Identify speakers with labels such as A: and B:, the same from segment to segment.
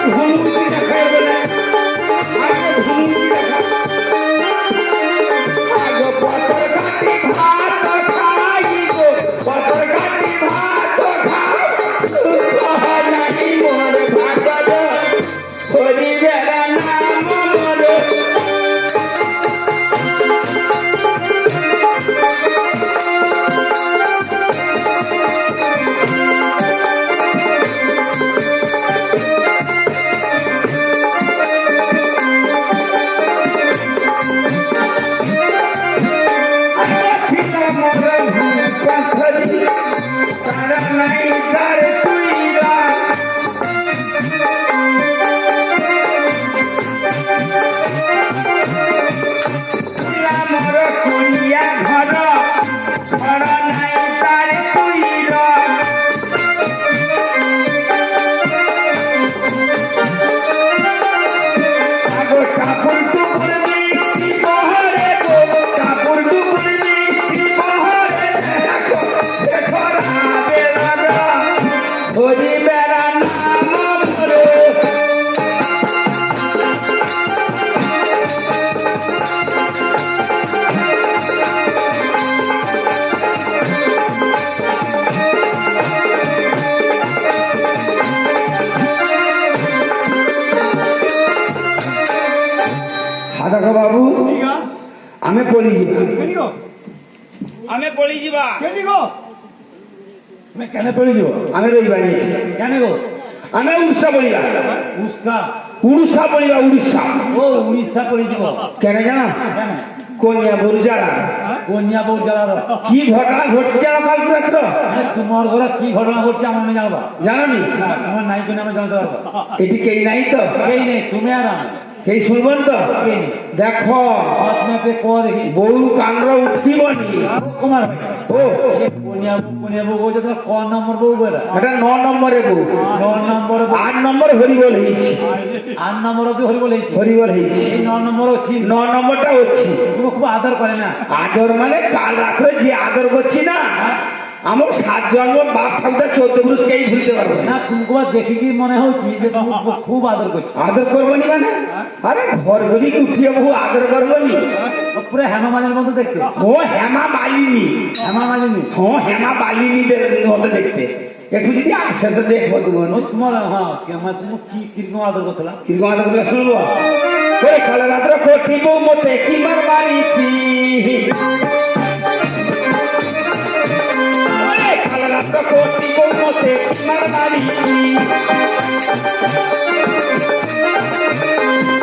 A: ধুনুচি দেখায় বলে আগে ধুনুচি দেখা আগে পতর কাটি ভাত খাইব পতর কাটি ভাত খাও সুখ নাহি মোর ভাগদ হরিবের নাম মোর দেখো বাবু আমি পড়ি যাব
B: আমি পড়ি যাবা
C: কেনি গো
A: আমি কেন পড়ি যাব আমি রইবানি
C: কেন গো
A: আমি উড়িষ্যা বলিবা
C: উস্কা
A: উড়িষ্যা বলিবা উড়িষ্যা
C: ও উড়িষ্যা করে যাব
A: কেন জানো
C: কেন
A: কোনিয়া বরুজারা
C: কন্যা বউ জ্বালার
A: কি ঘটনা ঘটছে জানো কাল রাত্র
C: তোমার ঘরে কি ঘটনা ঘটছে আমার আমি জানবা
A: জানো নি
C: তোমার নাই কোন আমি জানতে পারবো
A: এটি কেই নাই তো
C: এই নেই তুমি আর আমি
A: এই শুনবেন তো দেখো
C: আপনাকে ক দেখি
A: বউ কান্ড উঠিবনি
C: কুমার
A: ও
C: কন্যা বউ বলছে তোমার ক নম্বর বউ বেড়া
A: এটা 9 নম্বরে বউ
C: 9 নম্বর
A: 8 নম্বর হরিবল হয়েছে
C: 8 নম্বর অব্দি হরিবল হয়েছে
A: হরিবল হয়েছে
C: এই 9 নম্বর ছিল
A: 9 নম্বরটা হচ্ছে
C: তুমি খুব আদর করে না
A: আদর মানে কাল রাত্রে যে আদর করছি না আমার 7 জন্ম বাপ ঠাকুরদা 14 পুরুষকেই ভুলতে পারবো
C: না তুমি দেখি কি মনে হচ্ছে যে তুমি খুব আদর করছো
A: আদর করবো নি মানে আরে ঘর গলি উঠিয়ে বহু আদর করবো নি
C: পুরো হেমা মালিনীর মতো দেখতে
A: ও হেমা বালিনী
C: হেমা মালিনী
A: হেমা বালিনী মতো দেখতে একটু যদি আসে তো দেখবো
C: তোমার হ্যাঁ তুমি কি কিরকম আদর করছিলাম
A: কিরকম আদর করে শুনবো ওই কাল রাত্রে কঠিব মতে কি মার মারিছি কাল রাত্রে কঠিব মতে কি মার মারিছি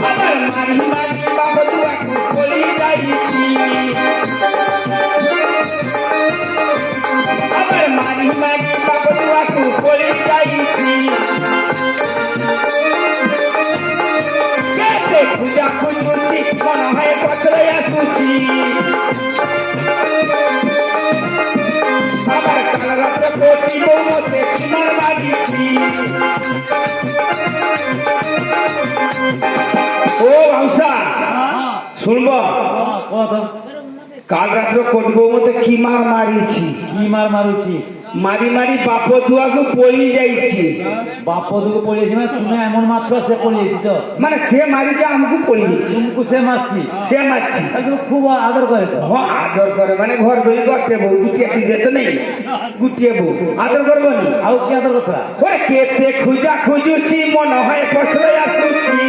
A: আবার মারি মারি বাবা দুয়াকে বলি যাইছি আবার মারি মারি বাবা দুয়াকে বলি যাইছি পূজা খুঁজুছি মনে হয় পত্রে আসুছি আবার কাল রাত্রে কঠিব মতে কি মার মারিছি ও বাউসা শুনব কাল রাত্রে কটিব মতে কি মার মারিছি
C: কি মার মারুছি
A: মারি মারি বাপ দুয়াকে পড়ি যাইছি
C: বাপ দুকে পড়িয়েছি মানে তুমি এমন মাত্র সে পড়িয়েছি তো
A: মানে সে মারিতে আমাকে পড়ি যাইছি
C: তুমি সে মারছি
A: সে মারছি
C: তাকে খুব আদর করে তো
A: আদর করে মানে ঘর গলি করতে বউ দুটিয়া যেতে নেই গুটিয়ে বউ আদর করবো নি
C: আও কি আদর কথা
A: ওরে কেতে খুঁজা খুঁজুছি মনে হয় পছরে আসুছি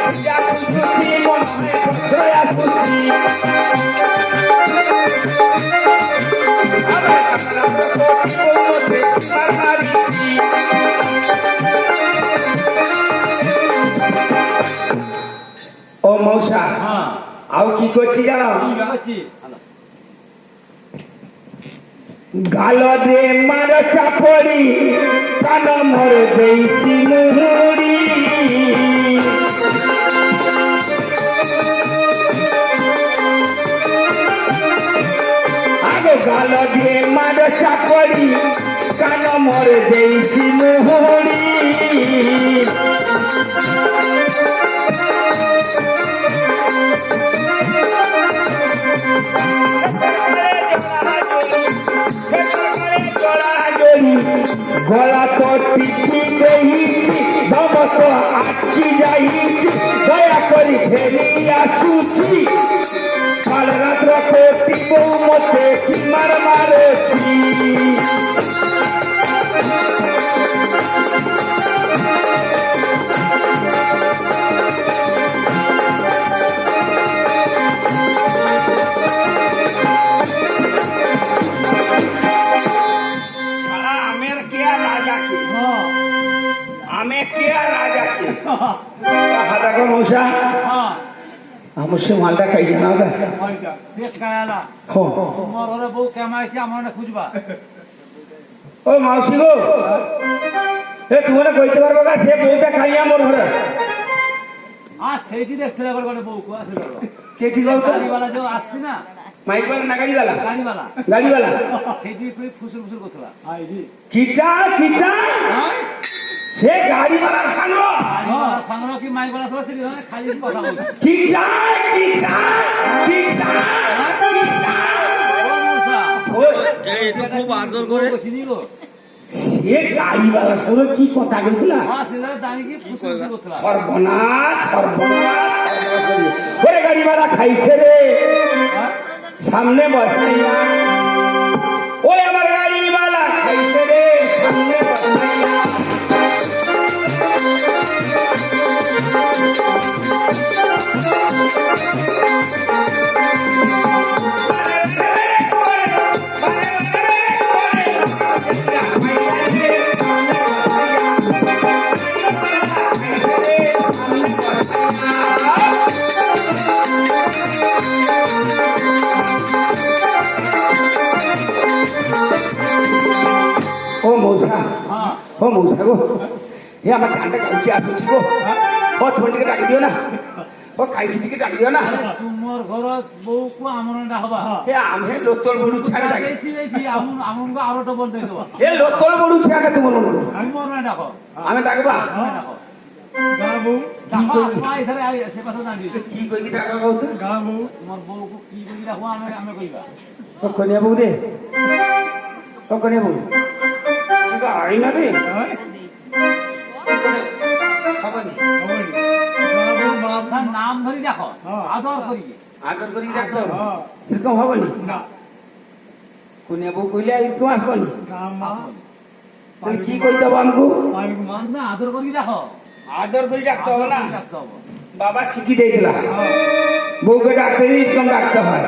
A: খুঁজা খুঁজুছি মনে হয় পছরে আসুছি আবার কালা কোটি মতে মারিছি ও মৌসা
C: হ্যাঁ
A: আও কি করছি জানো গাল দে মার চাপড়ি কান মর দেইছি মুহুরি আগে গাল দিয়ে মার চাপড়ি কান মর দেইছি মুহুরি করি গলা তো টিকি দেইছি দম তো আটকি যাইছি দয়া করি ফেরি আসুছি কাল রাত্র কোটি বউ মতে কি মার মারেছি
B: সারা আমের কে আর রাজা কে আমে কে আর রাজা কে
A: হাতা কো মৌসা
C: হ্যাঁ
A: আমার সে মালটা খাই জানা ওটা
C: শেষ কায়ালা
A: হো
C: তোমার ঘরে বউ কেমাইছে আমার না খুঁজবা
A: ও মাউসি গো এ তুমি না কইতে পারবো গা সে বউটা খাই আমার ঘরে
C: আর সেইটি দেখতে লাগবে করে বউ কো আসলে
A: কে ঠিক হতো
C: গাড়িওয়ালা যে আসছে না
A: মাইক বালা না গাড়িওয়ালা
C: গাড়িওয়ালা
A: গাড়িওয়ালা
C: সেইটি কই ফুসুর ফুসুর করতে
A: কিটা কিটা সে গাড়িওয়ালা সানো
C: গাড়িওয়ালা সামনে কি মাইকওয়ালা সব সেটি খালি কথা বলছে
A: কিটা কিটা কিটা
C: ও মুসা
B: এই তো খুব আদর করে
C: বসিনি গো
A: সে গাড়িওয়ালা সানো কি কথা কইলা
C: হ্যাঁ সেটা দাঁড়িয়ে কি ফুসুর ফুসুর করতে
A: সর্বনাশ সর্বনাশ সর্বনাশ ওরে গাড়িওয়ালা খাইছে রে সামনে বসাইয়া ওই আমার গাড়িওয়ালা খাইছে রে সামনে বসাইয়া ও মৌসা
C: হ্যাঁ
A: ও মৌসা গো এ আমার কানটা চাইছে আসছি গো ও তোমার দিকে ডাকি দিও না ও খাইছি দিকে ডাকি দিও না
C: তোমার ঘরত বউ কো আমন না হবা
A: এ আমি লোতল বড়ু ছাড়া ডাকি
C: দেখছি দেখছি আমন আমন কো আরো ডবল দেই দেবা
A: এ লোতল বড়ু ছাড়া তোমার মনে করো।
C: আমি মর না ডাকো
A: আমি ডাকবা
C: ডাকো গাবু ডাকো আসমা ইধারে আই সে কথা জানি
A: কি কই কি ডাকা কও তো
C: গাবু তোমার বউ কো কি কই ডাকো আমি আমি কইবা
A: ও কনিয়া বউ রে ও কনিয়া বউ তুই আই না রে হবনি
C: তার নাম ধরি ডাকো আদর করি
A: আদর করি ডাকতো এরকম হবনি
C: না
A: কনিয়া বউ কইলে এরকম আসবনি
C: আসবনি
A: তাহলে কি কইতে হবে আমকু
C: মান না আদর করি ডাকো
A: আদর করি ডাকতে হবে না
C: ডাকতে হবে
A: বাবা শিখি দিয়েছিলা বউকে ডাকতে দিলে এরকম ডাকতে হয়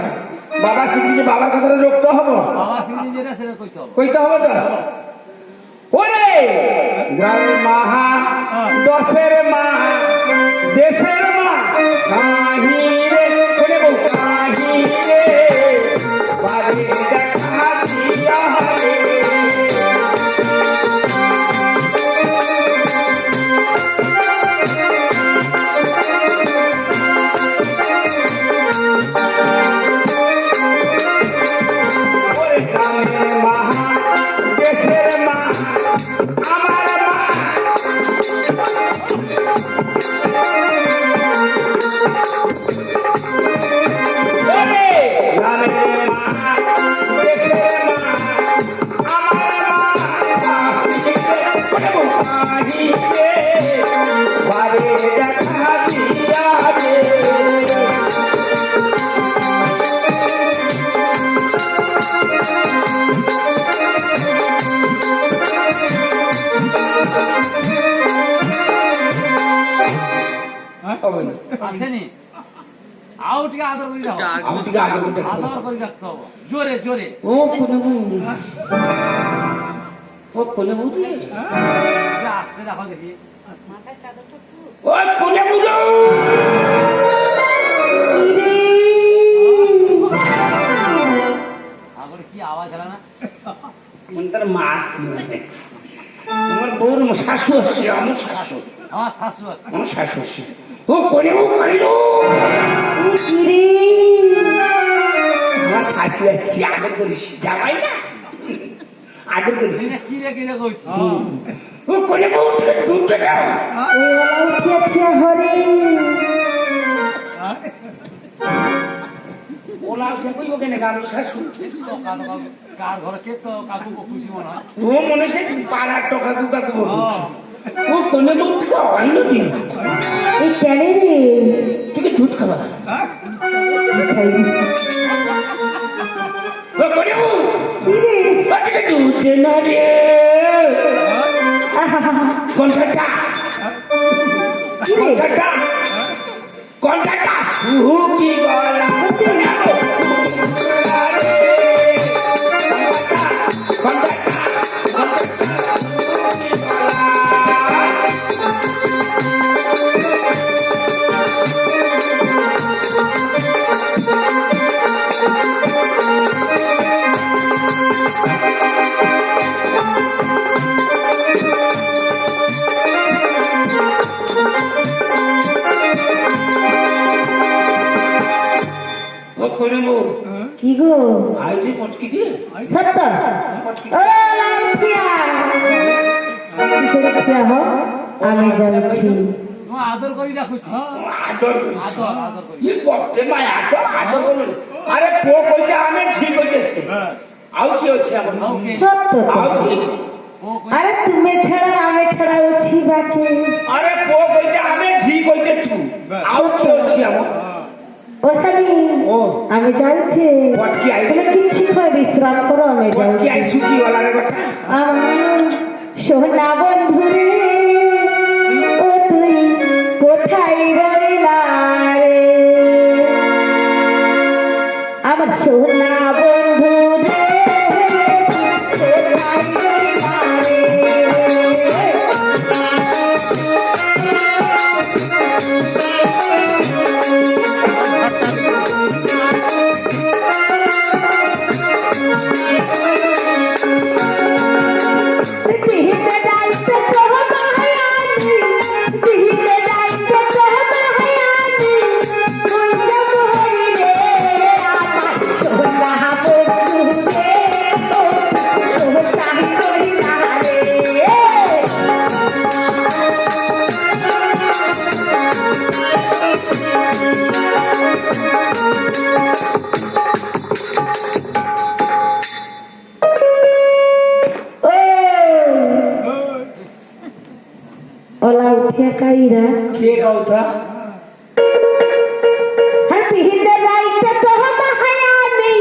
A: বাবা শিখিয়েছে বাবার কথাটা রুখতে হবে
C: বাবা সিংহ যেটা সেটা কইতে হবে
A: কইতে হবে তো ওরে গ্রাম মাহা দশের মা দেশের মা কাহি রে কোনে বউ কাহি রে বাড়ি দেখা দিয়া রে ওরে গ্রামের মা দেশের মা আমার মা ওরে গ্রামের মা দেশের মা আমার মা কাহিতে বারে দেখা দিয়া রে হবনি
C: আসেনি আউটকে আদর করি রাখো
A: আমি থেকে আগে করতে
C: আদর করি রাখতে হবে জোরে জোরে
A: ও কোনে বউ ও কোনে বউ তুই
C: আস্তে রাখো দেখি
A: ও কোনে বউ
C: আগরে কি আওয়াজ হলো না
A: মন্দার মাসি আমার বউর শাশু আসছে আমার শাশু
C: আমার শাশু আছে
A: আমার শাশু আসছে ও কোনে বউ কইলো আমার শাশু আসছে আদর করিস যাবাই না আদর করিস
C: এটা কি রে কইছি
A: ও কোনে বউ উঠে দাও
B: ওলা দেখই ওকে না গান শাশু
C: কার ঘরে কে তো কাকু খুশি মনে হয়
B: ও মনে সে পাড়ার টকা দুকা তো ও কোনে দুধ খাওয়াই নাকি
D: এই কেন রে
B: তুই দুধ খাবা
C: হ্যাঁ
D: খাইবি
B: ও কোনে ও
D: কি রে
B: বাকি দুধ দে না রে কোনটা
D: কি রে
B: কোনটা কি গলা
D: কি গো
B: আইজি পটকি দিয়ে
D: সত্য ও লাউঠিয়া কিসের খিয়া হো আমি যাচ্ছি
C: আদর করি রাখুছি
B: আদর
C: আদর আদর করি
B: ই করতে মাই আদর করুন আরে পো কইতে আমি ঝি কইতেছে আউ কি হচ্ছে এখন
D: সত্য তো।
B: আউ কি
C: ও
D: আরে তুমি ছাড়া আমি ছাড়া ওছি বাকি
B: আরে পো কইতে আমি ঝি কইতে তুই আউ কি হচ্ছে এখন
D: ও স্বামী
B: ও
D: আমি যাচ্ছি
B: পটকি আই
D: তুমি কিচ্ছু করে বিশ্রাম করো আমি
B: পটকি
D: যাচ্ছি
B: আই সুকি ওলা রে কথা
D: আমার সোনা বন্ধু রে ও তুই কোথায় রইলা রে আমার সোনা বন্ধু রে কোথায় রইলা রে দিনে যাইতে তো মায়ানি দিনে যাইতে তো মায়ানি কইতে মোহরি রে আমার সোনা বন্ধু রে ও কোথায় কইলা রে ওলা উঠে কাইরা
B: কে গাউতা
D: দিনে যাইতে তো মায়ানি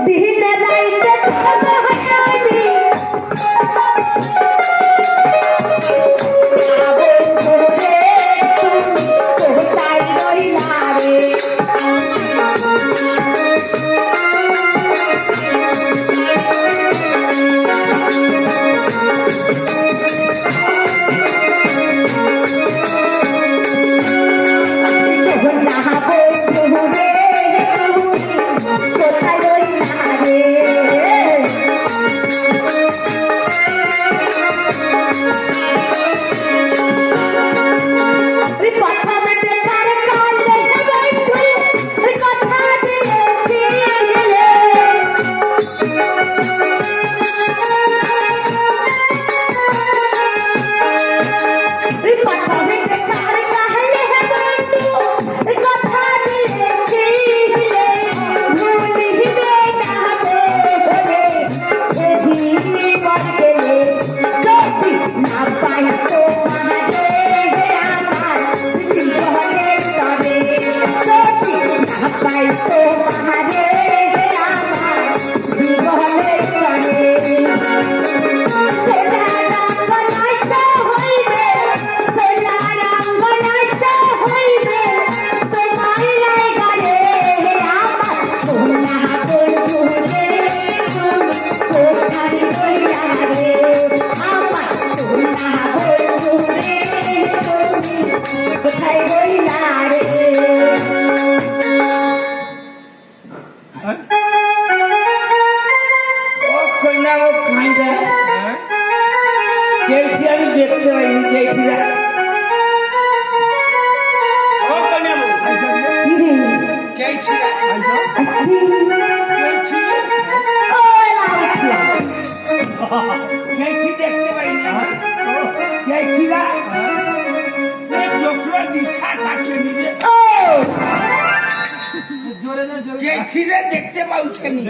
D: দিনে যাইতে তো মায়ানি বন্ধু রে তুমি কোথায় রইলা রে সোনা বন্ধু রে তুমি কোথায় রইলা রে কথা বেটে কার কালে বন্ধু কথা দিয়েছিলে কথা বেটে কার কালে বন্ধু কথা দিয়েছিলে ভুলিবে না রে জীবন গেলে যদি না পাই তো মারে আমার জীবনের তরে যদি না পাই তো মারে আমার জীবনের তরে কোথায় বইলা রে
B: ও কইনা ও খাইদা কেউটি আমি দেখতে পাইনি কেউটি ও কইনা
D: কি রে
B: কেউটি
D: আসতি
B: কেউটি
D: ও লাউঠিয়া
B: কেউটি দেখতে পাইনি কেউটি না এই চক্র দিশা কাকে নিবে
D: ও
B: কে ছিঁড়ে দেখতে পাউছেনি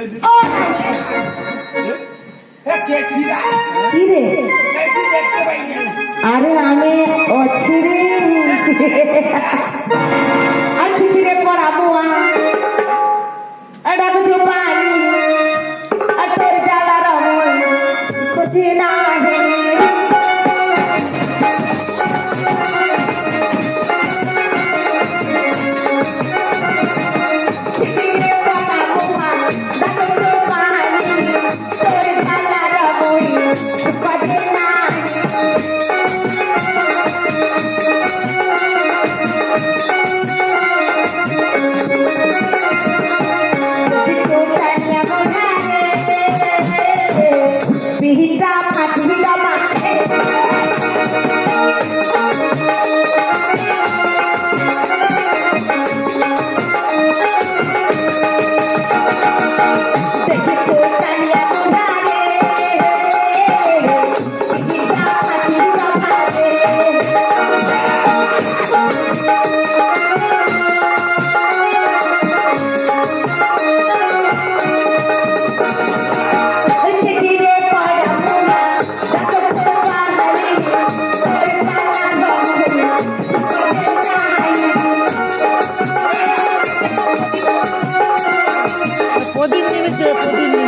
D: ও
B: কে ছিঁড়া
D: কি রে
B: কে কি দেখতে পাইনি
D: আরে আমি অছি রে আছি রে পড়াবো আডা কিছু পানি আর তোর জ্বালা রমন বুঝি না হে Bihita patihita mate Dekhi chotanya mudare Bihita patihita mate Chikire padamuna Dato chopalali Sore chala gonguna Sore nai
E: প্রদীপ নেমেছে প্রদীপ